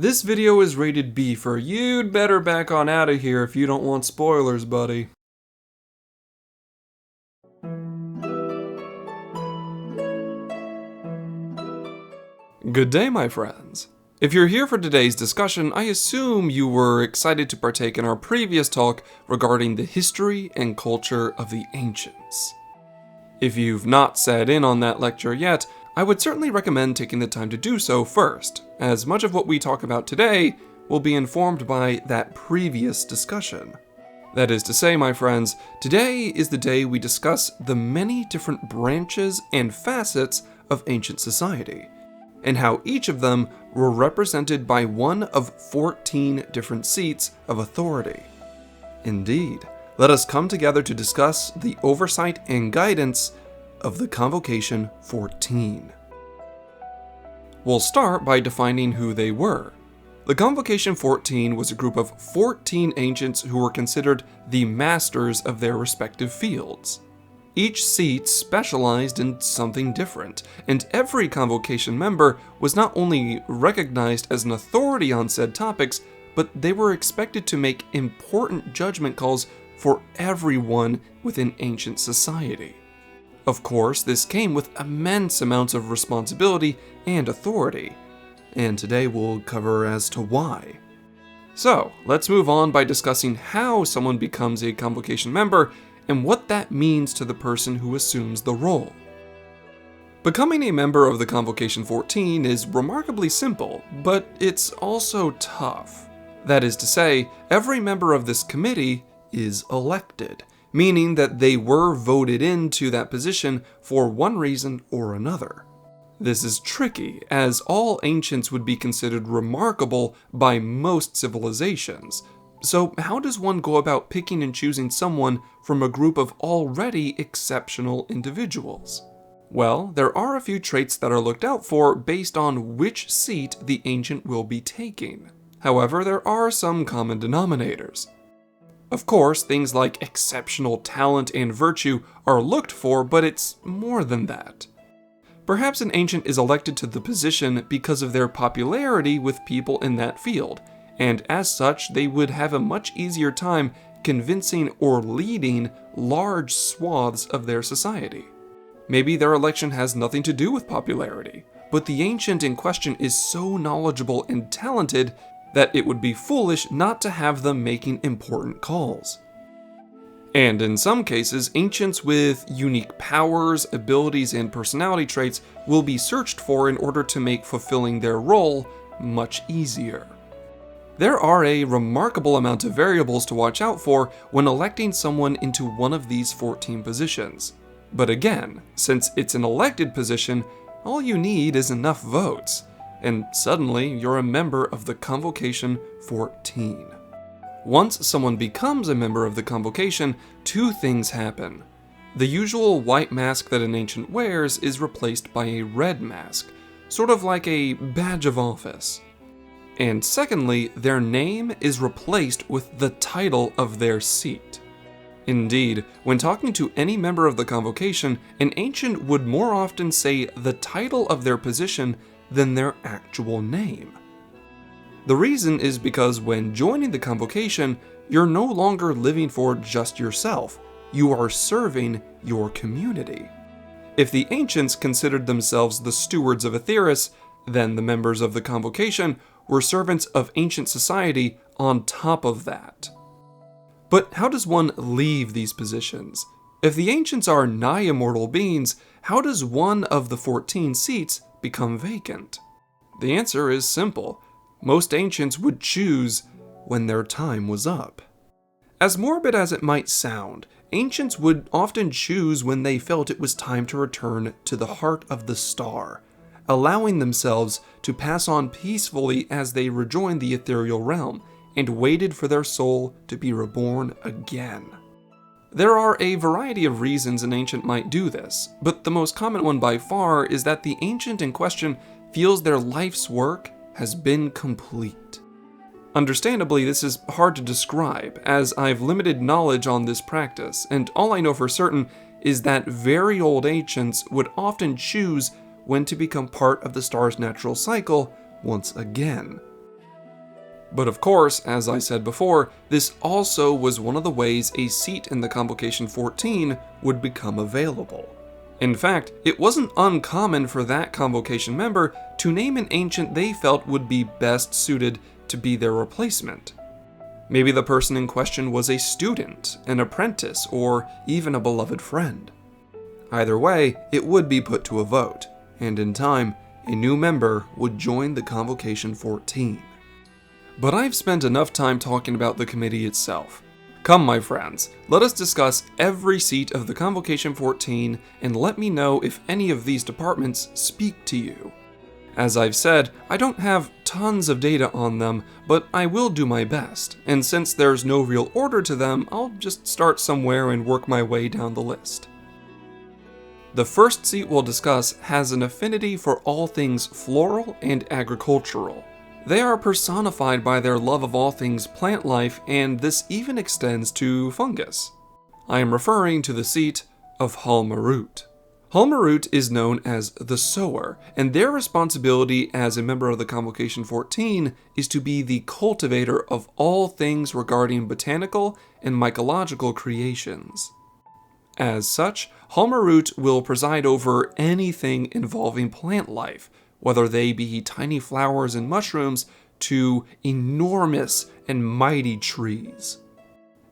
This video is rated B for you'd better back on out of here if you don't want spoilers, buddy. Good day, my friends. If you're here for today's discussion, I assume you were excited to partake in our previous talk regarding the history and culture of the Ancients. If you've not sat in on that lecture yet, I would certainly recommend taking the time to do so first, as much of what we talk about today will be informed by that previous discussion. That is to say, my friends, today is the day we discuss the many different branches and facets of ancient society, and how each of them were represented by one of 14 different seats of authority. Indeed, let us come together to discuss the oversight and guidance of the Convocation 14. We'll start by defining who they were. The Convocation 14 was a group of 14 ancients who were considered the masters of their respective fields. Each seat specialized in something different, and every Convocation member was not only recognized as an authority on said topics, but they were expected to make important judgment calls for everyone within ancient society. Of course, this came with immense amounts of responsibility and authority, and today we'll cover as to why. So, let's move on by discussing how someone becomes a Convocation member and what that means to the person who assumes the role. Becoming a member of the Convocation 14 is remarkably simple, but it's also tough. That is to say, every member of this committee is elected, meaning that they were voted into that position for one reason or another. This is tricky, as all ancients would be considered remarkable by most civilizations. So how does one go about picking and choosing someone from a group of already exceptional individuals? Well, there are a few traits that are looked out for based on which seat the ancient will be taking. However, there are some common denominators. Of course, things like exceptional talent and virtue are looked for, but it's more than that. Perhaps an ancient is elected to the position because of their popularity with people in that field, and as such, they would have a much easier time convincing or leading large swaths of their society. Maybe their election has nothing to do with popularity, but the ancient in question is so knowledgeable and talented that it would be foolish not to have them making important calls. And in some cases, ancients with unique powers, abilities, and personality traits will be searched for in order to make fulfilling their role much easier. There are a remarkable amount of variables to watch out for when electing someone into one of these 14 positions. But again, since it's an elected position, all you need is enough votes, and suddenly you're a member of the Convocation 14. Once someone becomes a member of the Convocation, two things happen. The usual white mask that an ancient wears is replaced by a red mask, sort of like a badge of office. And secondly, their name is replaced with the title of their seat. Indeed, when talking to any member of the Convocation, an ancient would more often say the title of their position than their actual name. The reason is because when joining the Convocation, you're no longer living for just yourself, you are serving your community. If the ancients considered themselves the stewards of Eorzea, then the members of the Convocation were servants of ancient society on top of that. But how does one leave these positions? If the ancients are nigh immortal beings, how does one of the 14 seats become vacant? The answer is simple. Most ancients would choose when their time was up. As morbid as it might sound, ancients would often choose when they felt it was time to return to the heart of the star, allowing themselves to pass on peacefully as they rejoined the ethereal realm and waited for their soul to be reborn again. There are a variety of reasons an ancient might do this, but the most common one by far is that the ancient in question feels their life's work has been complete. Understandably, this is hard to describe, as I've limited knowledge on this practice, and all I know for certain is that very old ancients would often choose when to become part of the star's natural cycle once again. But of course, as I said before, this also was one of the ways a seat in the Convocation 14 would become available. In fact, it wasn't uncommon for that Convocation member to name an ancient they felt would be best suited to be their replacement. Maybe the person in question was a student, an apprentice, or even a beloved friend. Either way, it would be put to a vote, and in time, a new member would join the Convocation 14. But I've spent enough time talking about the committee itself. Come, my friends, let us discuss every seat of the Convocation 14 and let me know if any of these departments speak to you. As I've said, I don't have tons of data on them, but I will do my best, and since there's no real order to them, I'll just start somewhere and work my way down the list. The first seat we'll discuss has an affinity for all things floral and agricultural. They are personified by their love of all things plant life, and this even extends to fungus. I am referring to the seat of Halmarut. Halmarut is known as the sower, and their responsibility as a member of the Convocation 14 is to be the cultivator of all things regarding botanical and mycological creations. As such, Halmarut will preside over anything involving plant life, whether they be tiny flowers and mushrooms to enormous and mighty trees.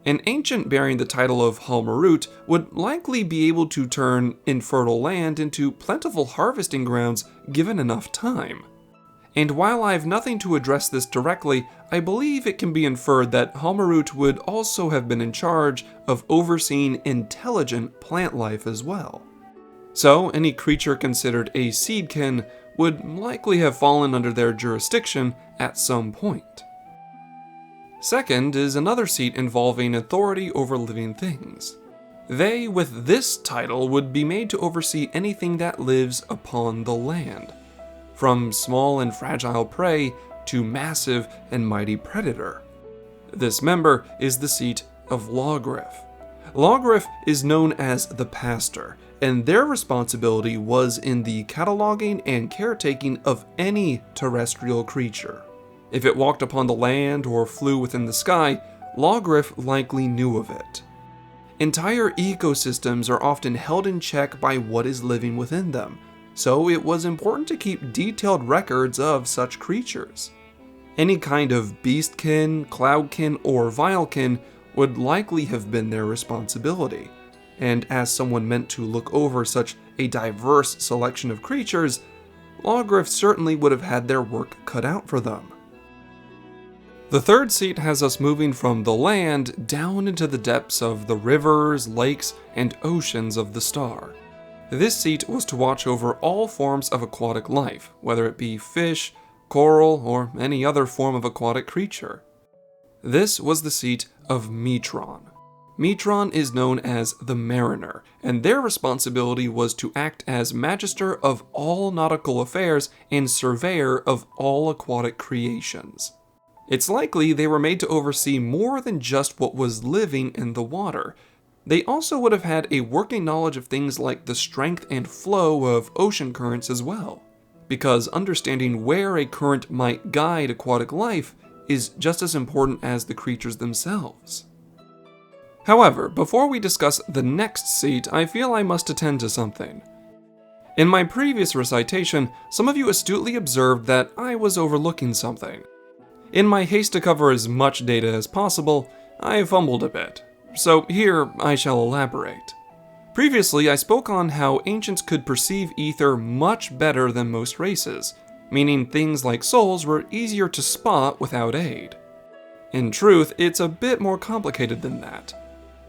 An ancient bearing the title of Halmarut would likely be able to turn infertile land into plentiful harvesting grounds given enough time. And while I have nothing to address this directly, I believe it can be inferred that Halmarut would also have been in charge of overseeing intelligent plant life as well. So, any creature considered a seedkin would likely have fallen under their jurisdiction at some point. Second is another seat involving authority over living things. They, with this title, would be made to oversee anything that lives upon the land, from small and fragile prey to massive and mighty predator. This member is the seat of Lawgriff. Lawgriff is known as the pastor, and their responsibility was in the cataloging and caretaking of any terrestrial creature. If it walked upon the land or flew within the sky, Lawgriff likely knew of it. Entire ecosystems are often held in check by what is living within them, so it was important to keep detailed records of such creatures. Any kind of beastkin, cloudkin, or vilekin would likely have been their responsibility. And as someone meant to look over such a diverse selection of creatures, Lawgriff certainly would have had their work cut out for them. The third seat has us moving from the land down into the depths of the rivers, lakes, and oceans of the star. This seat was to watch over all forms of aquatic life, whether it be fish, coral, or any other form of aquatic creature. This was the seat of Metron. Metron is known as the Mariner, and their responsibility was to act as magister of all nautical affairs and surveyor of all aquatic creations. It's likely they were made to oversee more than just what was living in the water. They also would have had a working knowledge of things like the strength and flow of ocean currents as well, because understanding where a current might guide aquatic life is just as important as the creatures themselves. However, before we discuss the next seat, I feel I must attend to something. In my previous recitation, some of you astutely observed that I was overlooking something. In my haste to cover as much data as possible, I fumbled a bit, so here I shall elaborate. Previously, I spoke on how ancients could perceive ether much better than most races, meaning things like souls were easier to spot without aid. In truth, it's a bit more complicated than that.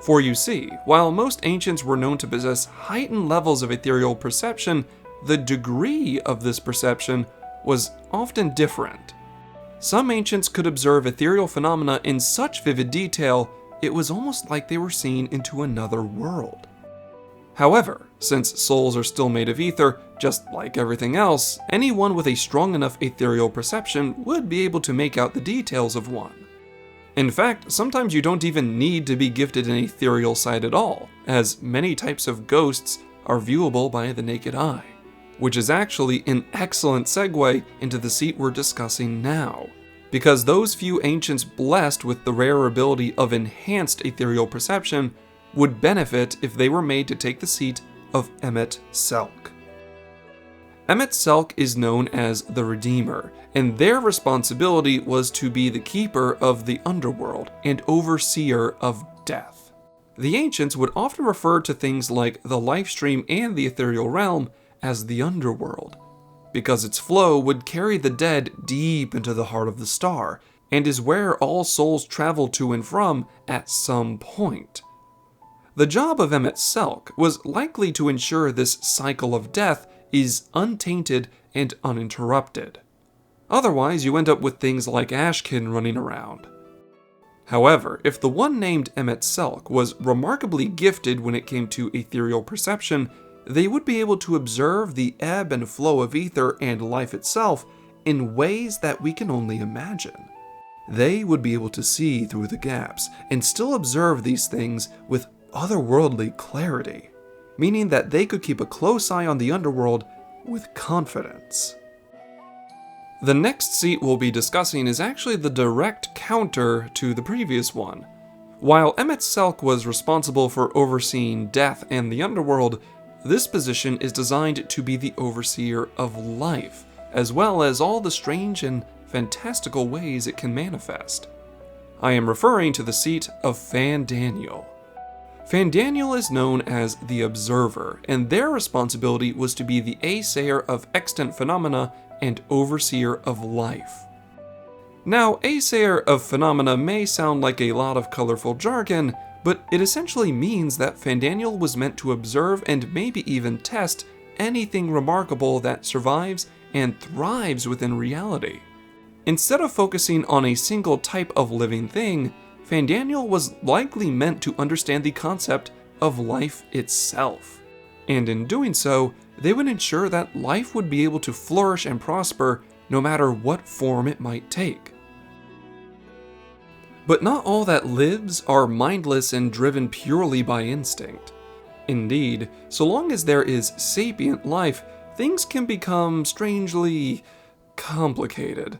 For you see, while most ancients were known to possess heightened levels of ethereal perception, the degree of this perception was often different. Some ancients could observe ethereal phenomena in such vivid detail, it was almost like they were seeing into another world. However, since souls are still made of ether, just like everything else, anyone with a strong enough ethereal perception would be able to make out the details of one. In fact, sometimes you don't even need to be gifted an ethereal sight at all, as many types of ghosts are viewable by the naked eye, which is actually an excellent segue into the seat we're discussing now. because those few ancients blessed with the rare ability of enhanced ethereal perception would benefit if they were made to take the seat of Emet Selch. Emet Selch is known as the Redeemer, and their responsibility was to be the keeper of the underworld and overseer of death. The ancients would often refer to things like the lifestream and the ethereal realm as the underworld, because its flow would carry the dead deep into the heart of the star, and is where all souls travel to and from at some point. The job of Emet Selch was likely to ensure this cycle of death is untainted and uninterrupted. Otherwise, you end up with things like Ashkin running around. However, if the one named Emet Selch was remarkably gifted when it came to ethereal perception, they would be able to observe the ebb and flow of ether and life itself in ways that we can only imagine. They would be able to see through the gaps and still observe these things with otherworldly clarity, meaning that they could keep a close eye on the underworld with confidence. The next seat we'll be discussing is actually the direct counter to the previous one. While Emet Selch was responsible for overseeing death and the underworld, this position is designed to be the overseer of life, as well as all the strange and fantastical ways it can manifest. I am referring to the seat of Fandaniel. Fandaniel is known as the Observer, and their responsibility was to be the Assayer of extant phenomena and Overseer of life. Now, Assayer of phenomena may sound like a lot of colorful jargon, but it essentially means that Fandaniel was meant to observe and maybe even test anything remarkable that survives and thrives within reality. Instead of focusing on a single type of living thing, Fandaniel was likely meant to understand the concept of life itself. And in doing so, they would ensure that life would be able to flourish and prosper no matter what form it might take. But not all that lives are mindless and driven purely by instinct. Indeed, so long as there is sapient life, things can become strangely complicated.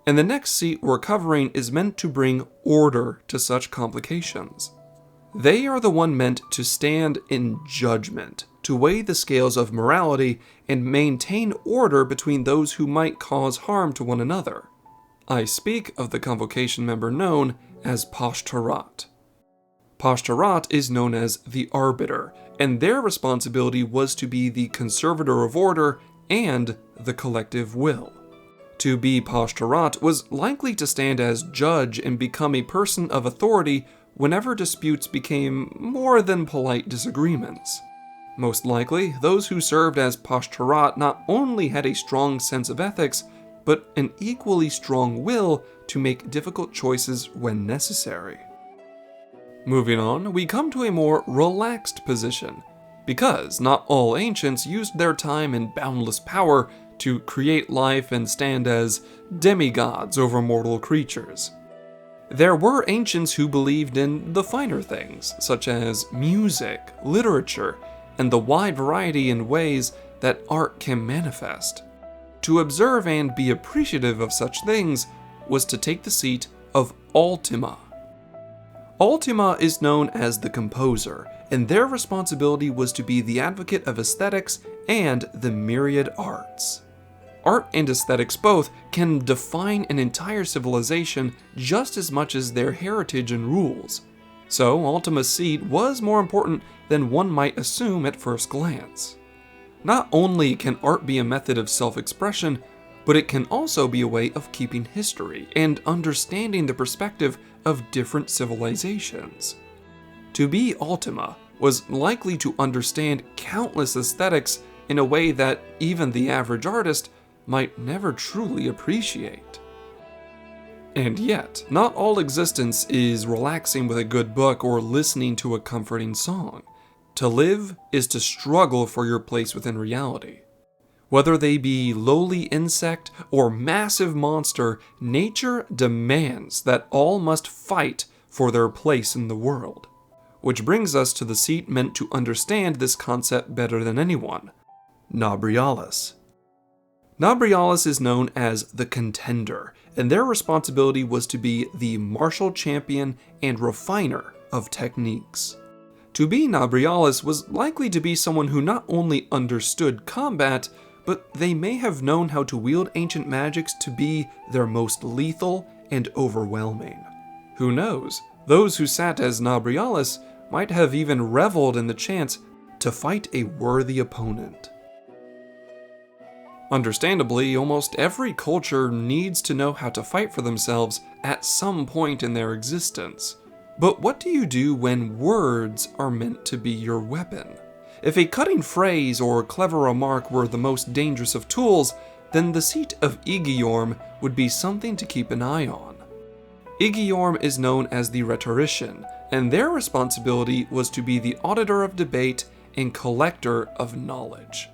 And the next seat we're covering is meant to bring order to such complications. They are the one meant to stand in judgment, to weigh the scales of morality and maintain order between those who might cause harm to one another. I speak of the Convocation member known as Pashtarat. Pashtarat is known as the Arbiter, and their responsibility was to be the conservator of order and the collective will. To be Pashtarat was likely to stand as judge and become a person of authority whenever disputes became more than polite disagreements. Most likely, those who served as Pashtarat not only had a strong sense of ethics, but an equally strong will to make difficult choices when necessary. Moving on, we come to a more relaxed position, because not all ancients used their time and boundless power to create life and stand as demigods over mortal creatures. There were ancients who believed in the finer things, such as music, literature, and the wide variety in ways that art can manifest. To observe and be appreciative of such things was to take the seat of Ultima. Ultima is known as the composer, and their responsibility was to be the advocate of aesthetics and the myriad arts. Art and aesthetics both can define an entire civilization just as much as their heritage and rules. So Ultima's seat was more important than one might assume at first glance. Not only can art be a method of self-expression, but it can also be a way of keeping history and understanding the perspective of different civilizations. To be Ultima was likely to understand countless aesthetics in a way that even the average artist might never truly appreciate. And yet, not all existence is relaxing with a good book or listening to a comforting song. To live is to struggle for your place within reality. Whether they be lowly insect or massive monster, nature demands that all must fight for their place in the world. Which brings us to the seat meant to understand this concept better than anyone, Nabrialis. Nabrialis is known as the Contender, and their responsibility was to be the martial champion and refiner of techniques. To be Nabrialis was likely to be someone who not only understood combat, but they may have known how to wield ancient magics to be their most lethal and overwhelming. Who knows, those who sat as Nabrialis might have even reveled in the chance to fight a worthy opponent. Understandably, almost every culture needs to know how to fight for themselves at some point in their existence. But what do you do when words are meant to be your weapon? If a cutting phrase or clever remark were the most dangerous of tools, then the seat of Eorzea would be something to keep an eye on. Eorzea is known as the rhetorician, and their responsibility was to be the auditor of debate and collector of knowledge.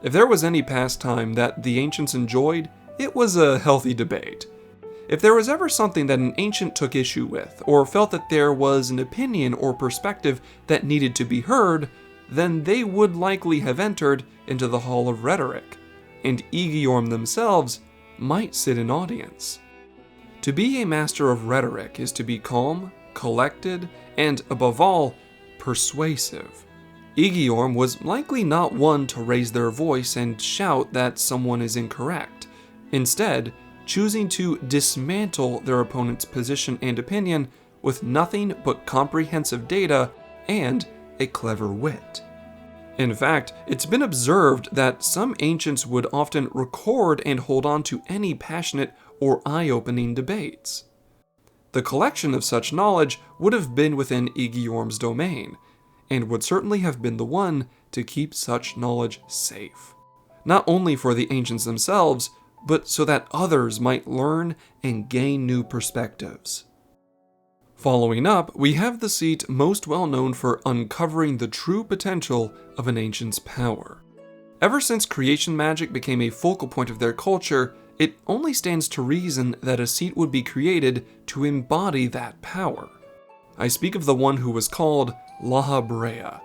If there was any pastime that the ancients enjoyed, it was a healthy debate. If there was ever something that an ancient took issue with, or felt that there was an opinion or perspective that needed to be heard, then they would likely have entered into the Hall of Rhetoric, and Eorzea themselves might sit in audience. To be a master of rhetoric is to be calm, collected, and above all, persuasive. Eorzea was likely not one to raise their voice and shout that someone is incorrect, instead choosing to dismantle their opponent's position and opinion with nothing but comprehensive data and a clever wit. In fact, it's been observed that some ancients would often record and hold on to any passionate or eye-opening debates. The collection of such knowledge would have been within Eorzea's domain, and would certainly have been the one to keep such knowledge safe. Not only for the ancients themselves, but so that others might learn and gain new perspectives. Following up, we have the seat most well known for uncovering the true potential of an ancient's power. Ever since creation magic became a focal point of their culture, it only stands to reason that a seat would be created to embody that power. I speak of the one who was called Lodestone.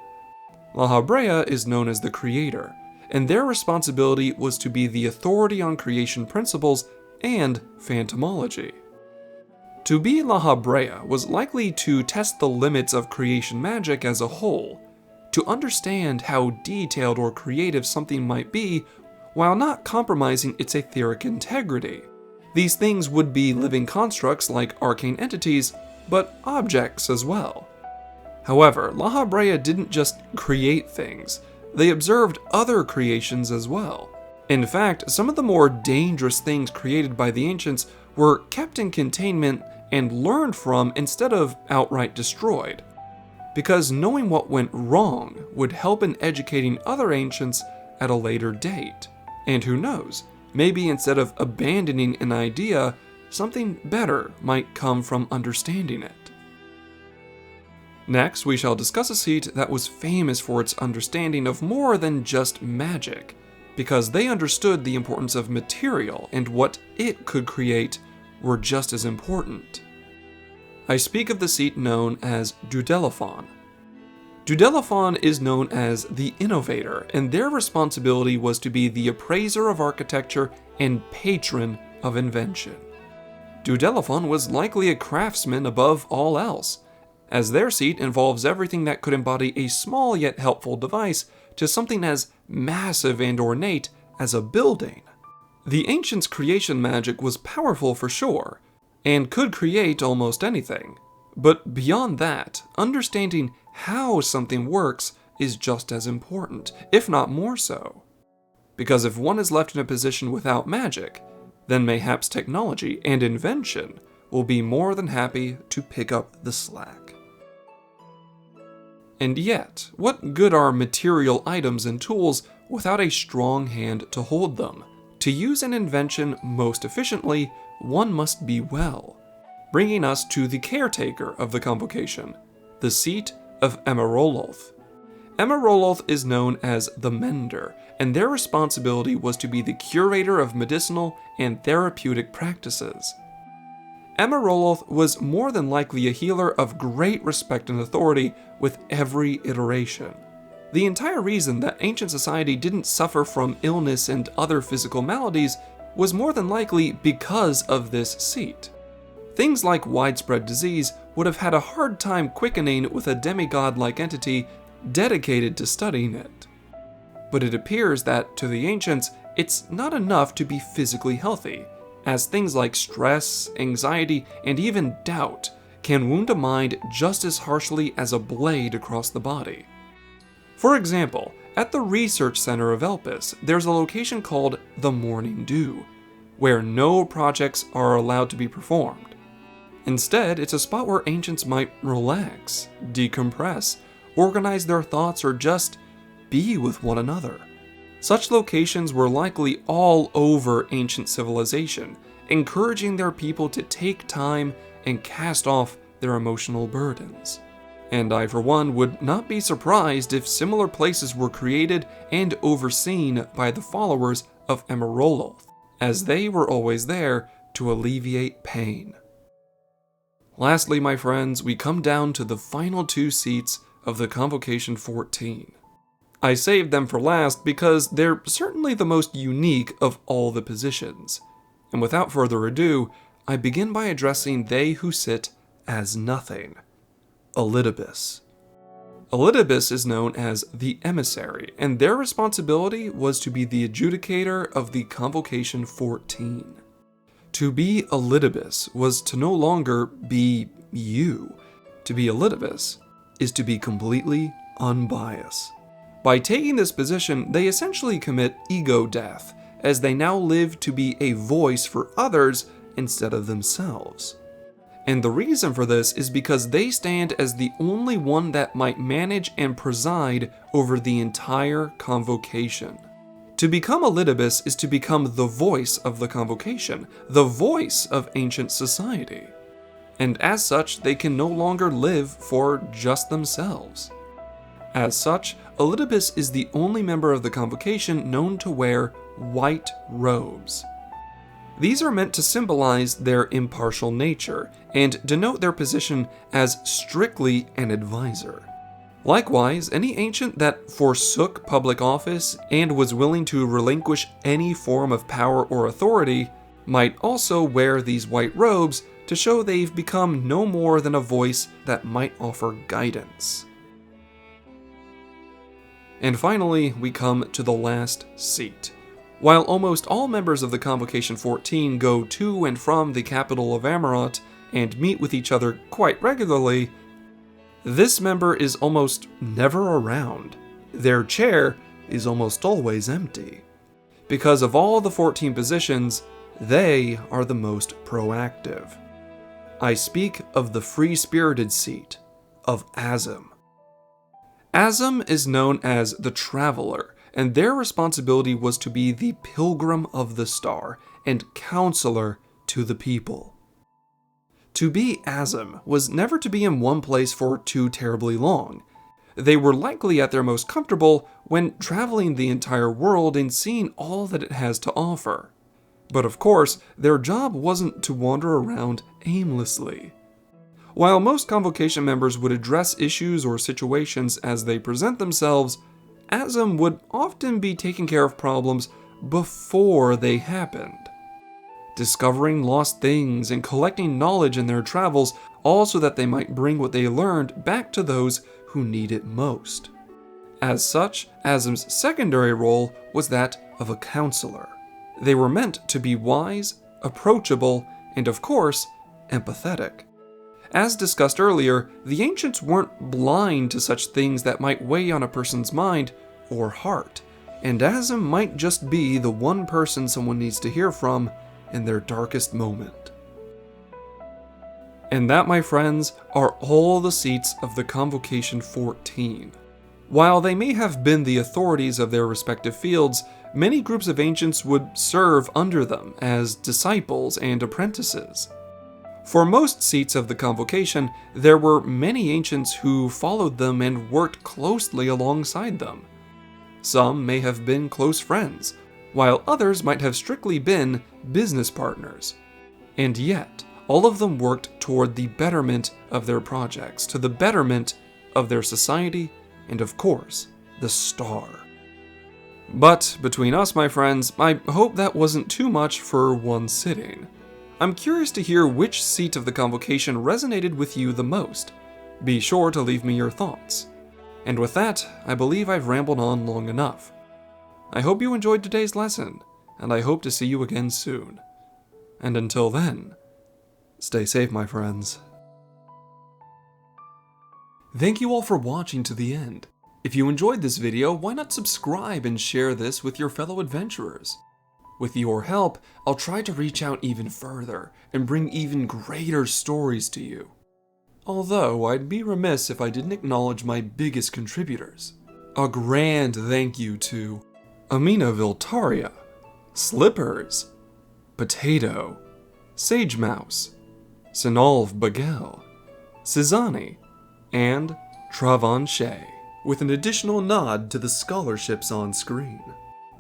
Lodestone is known as the creator, and their responsibility was to be the authority on creation principles and phantomology. To be Lodestone was likely to test the limits of creation magic as a whole, to understand how detailed or creative something might be while not compromising its etheric integrity. These things would be living constructs like arcane entities, but objects as well. However, Lodestone didn't just create things, they observed other creations as well. In fact, some of the more dangerous things created by the ancients were kept in containment and learned from instead of outright destroyed, because knowing what went wrong would help in educating other ancients at a later date. And who knows, maybe instead of abandoning an idea, something better might come from understanding it. Next, we shall discuss a seat that was famous for its understanding of more than just magic, because they understood the importance of material and what it could create were just as important. I speak of the seat known as Dudelephon. Dudelephon is known as the innovator, and their responsibility was to be the appraiser of architecture and patron of invention. Dudelephon was likely a craftsman above all else, as their seat involves everything that could embody a small yet helpful device to something as massive and ornate as a building. The ancients' creation magic was powerful for sure, and could create almost anything. But beyond that, understanding how something works is just as important, if not more so. Because if one is left in a position without magic, then mayhaps technology and invention will be more than happy to pick up the slack. And yet, what good are material items and tools without a strong hand to hold them? To use an invention most efficiently, one must be well. Bringing us to the caretaker of the Convocation, the seat of Eorzea. Eorzea is known as the Mender, and their responsibility was to be the curator of medicinal and therapeutic practices. Eorzea was more than likely a healer of great respect and authority with every iteration. The entire reason that ancient society didn't suffer from illness and other physical maladies was more than likely because of this seat. Things like widespread disease would have had a hard time quickening with a demigod-like entity dedicated to studying it. But it appears that, to the ancients, it's not enough to be physically healthy, as things like stress, anxiety, and even doubt can wound a mind just as harshly as a blade across the body. For example, at the research center of Elpis, there's a location called the Morning Dew, where no projects are allowed to be performed. Instead, it's a spot where ancients might relax, decompress, organize their thoughts, or just be with one another. Such locations were likely all over ancient civilization, encouraging their people to take time and cast off their emotional burdens. And I, for one, would not be surprised if similar places were created and overseen by the followers of Emeroloth, as they were always there to alleviate pain. Lastly, my friends, we come down to the final two seats of the Convocation 14. I saved them for last because they're certainly the most unique of all the positions. And without further ado, I begin by addressing they who sit as nothing. Elidibus. Elidibus is known as the Emissary, and their responsibility was to be the adjudicator of the Convocation 14. To be Elidibus was to no longer be you. To be Elidibus is to be completely unbiased. By taking this position, they essentially commit ego death, as they now live to be a voice for others instead of themselves. And the reason for this is because they stand as the only one that might manage and preside over the entire Convocation. To become Elidibus is to become the voice of the Convocation, the voice of ancient society. And as such, they can no longer live for just themselves. As such, Elidibus is the only member of the Convocation known to wear white robes. These are meant to symbolize their impartial nature and denote their position as strictly an advisor. Likewise, any ancient that forsook public office and was willing to relinquish any form of power or authority might also wear these white robes to show they've become no more than a voice that might offer guidance. And finally, we come to the last seat. While almost all members of the Convocation 14 go to and from the capital of Amarant and meet with each other quite regularly, this member is almost never around. Their chair is almost always empty. Because of all the 14 positions, they are the most proactive. I speak of the free-spirited seat of Azim. Azim is known as the Traveler, and their responsibility was to be the pilgrim of the star and counselor to the people. To be Azim was never to be in one place for too terribly long. They were likely at their most comfortable when traveling the entire world and seeing all that it has to offer. But of course, their job wasn't to wander around aimlessly. While most Convocation members would address issues or situations as they present themselves, Azim would often be taking care of problems before they happened. Discovering lost things and collecting knowledge in their travels, all so that they might bring what they learned back to those who need it most. As such, Azim's secondary role was that of a counselor. They were meant to be wise, approachable, and of course, empathetic. As discussed earlier, the ancients weren't blind to such things that might weigh on a person's mind or heart, and Azim might just be the one person someone needs to hear from in their darkest moment. And that, my friends, are all the seats of the Convocation 14. While they may have been the authorities of their respective fields, many groups of ancients would serve under them as disciples and apprentices. For most seats of the Convocation, there were many ancients who followed them and worked closely alongside them. Some may have been close friends, while others might have strictly been business partners. And yet, all of them worked toward the betterment of their projects, to the betterment of their society, and of course, the star. But between us, my friends, I hope that wasn't too much for one sitting. I'm curious to hear which seat of the Convocation resonated with you the most. Be sure to leave me your thoughts. And with that, I believe I've rambled on long enough. I hope you enjoyed today's lesson, and I hope to see you again soon. And until then, stay safe, my friends. Thank you all for watching to the end. If you enjoyed this video, why not subscribe and share this with your fellow adventurers? With your help, I'll try to reach out even further and bring even greater stories to you. Although, I'd be remiss if I didn't acknowledge my biggest contributors. A grand thank you to Amina Viltaria, Slippers, Potato, Sage Mouse, Sinalv Bagel, Cizani, and Travan Shea, with an additional nod to the scholarships on screen.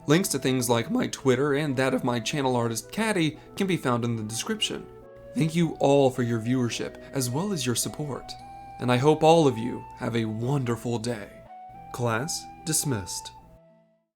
Links to things like my Twitter and that of my channel artist Caddy can be found in the description. Thank you all for your viewership as well as your support, and I hope all of you have a wonderful day. Class dismissed.